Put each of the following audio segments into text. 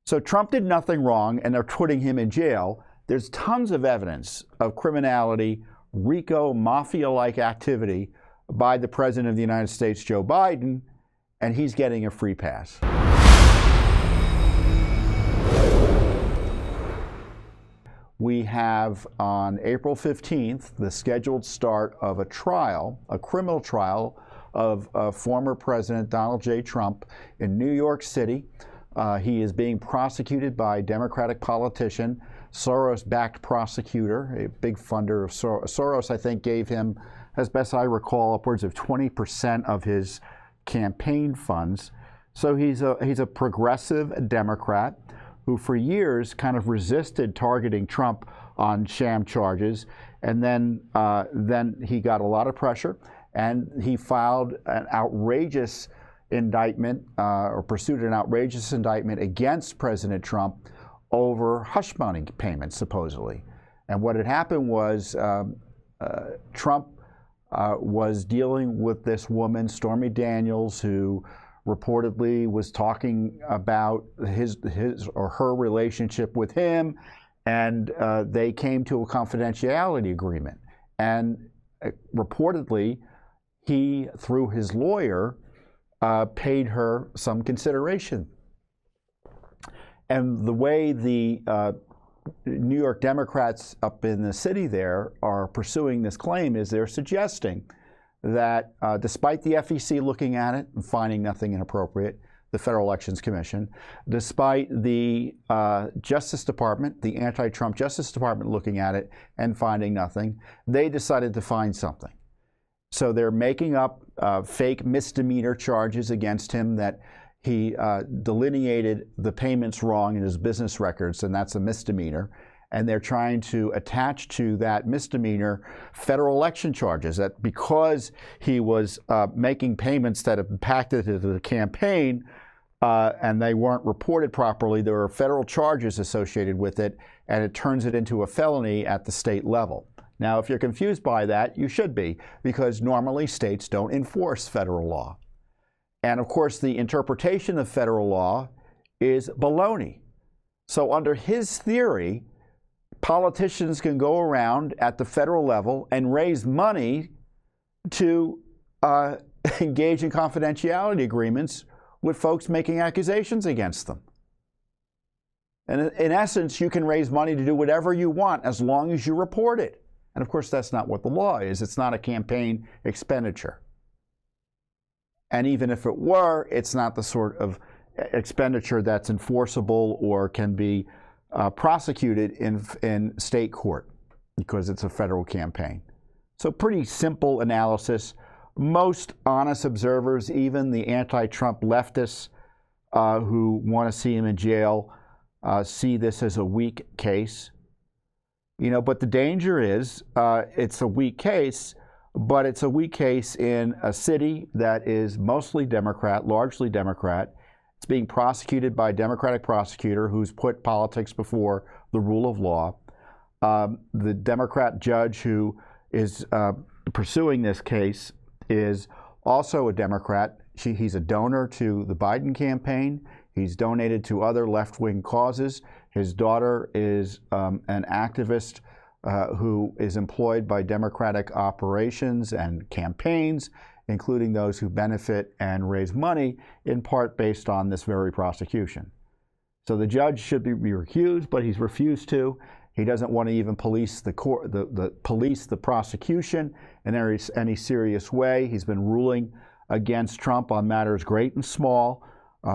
So Trump did nothing wrong, and they're putting him in jail. There's tons of evidence of criminality, RICO, mafia-like activity by the President of the United States, Joe Biden, and he's getting a free pass. We have on April 15th the scheduled start of a trial, a criminal trial of former President Donald J. Trump in New York City. He is being prosecuted by Democratic politician, Soros-backed prosecutor, a big funder of Soros, I think, gave him, as best I recall, upwards of 20% of his campaign funds. So he's a progressive Democrat who for years kind of resisted targeting Trump on sham charges, and then he got a lot of pressure, and he filed an outrageous indictment, or pursued an outrageous indictment against President Trump over hush money payments, supposedly. And what had happened was Trump was dealing with this woman, Stormy Daniels, who reportedly was talking about his or her relationship with him, and they came to a confidentiality agreement. And reportedly, he, through his lawyer, paid her some consideration. And the way the New York Democrats up in the city there are pursuing this claim is they're suggesting that despite the FEC looking at it and finding nothing inappropriate, the Federal Elections Commission, despite the Justice Department, the anti-Trump Justice Department looking at it and finding nothing, they decided to find something. So they're making up fake misdemeanor charges against him that he delineated the payments wrong in his business records, and that's a misdemeanor. And they're trying to attach to that misdemeanor federal election charges, that because he was making payments that impacted the campaign and they weren't reported properly, there were federal charges associated with it, and it turns it into a felony at the state level. Now, if you're confused by that, you should be, because normally states don't enforce federal law. And of course, the interpretation of federal law is baloney. So under his theory, politicians can go around at the federal level and raise money to engage in confidentiality agreements with folks making accusations against them. And in essence, you can raise money to do whatever you want as long as you report it. And of course, that's not what the law is. It's not a campaign expenditure. And even if it were, it's not the sort of expenditure that's enforceable or can be prosecuted in state court, because it's a federal campaign. So pretty simple analysis. Most honest observers, even the anti-Trump leftists who want to see him in jail, see this as a weak case. You know, but the danger is it's a weak case, but it's a weak case in a city that is mostly Democrat, largely Democrat. It's being prosecuted by a Democratic prosecutor who's put politics before the rule of law. The Democrat judge who is pursuing this case is also a Democrat. He's a donor to the Biden campaign. He's donated to other left-wing causes. His daughter is an activist who is employed by Democratic operations and campaigns, including those who benefit and raise money, in part based on this very prosecution. So the judge should be recused, but he's refused to. He doesn't want to even police the court, police the prosecution in any serious way. He's been ruling against Trump on matters great and small,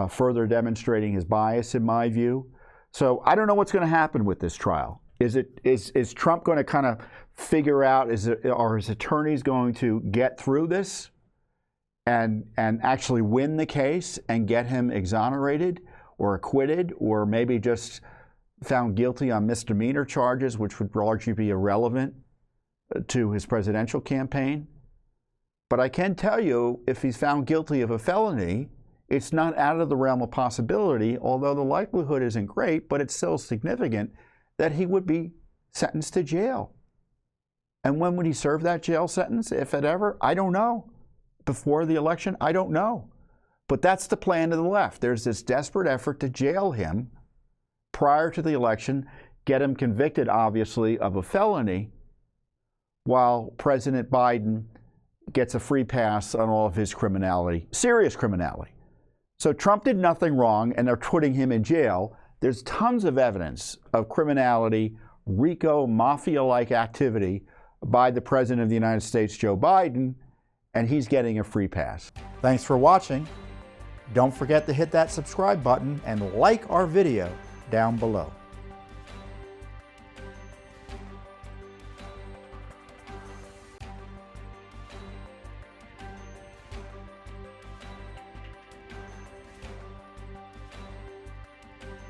further demonstrating his bias, in my view. So I don't know what's going to happen with this trial. Is Trump going to kind of figure out, are his attorneys going to get through this and actually win the case and get him exonerated or acquitted, or maybe just found guilty on misdemeanor charges, which would largely be irrelevant to his presidential campaign? But I can tell you, if he's found guilty of a felony, it's not out of the realm of possibility, although the likelihood isn't great, but it's still significant, that he would be sentenced to jail. And when would he serve that jail sentence, if it ever? I don't know. Before the election? I don't know. But that's the plan to the left. There's this desperate effort to jail him prior to the election, get him convicted, obviously, of a felony, while President Biden gets a free pass on all of his criminality, serious criminality. So Trump did nothing wrong, and they're putting him in jail. There's tons of evidence of criminality, RICO, mafia-like activity by the President of the United States, Joe Biden, and he's getting a free pass. Thanks for watching. Don't forget to hit that subscribe button and like our video down below.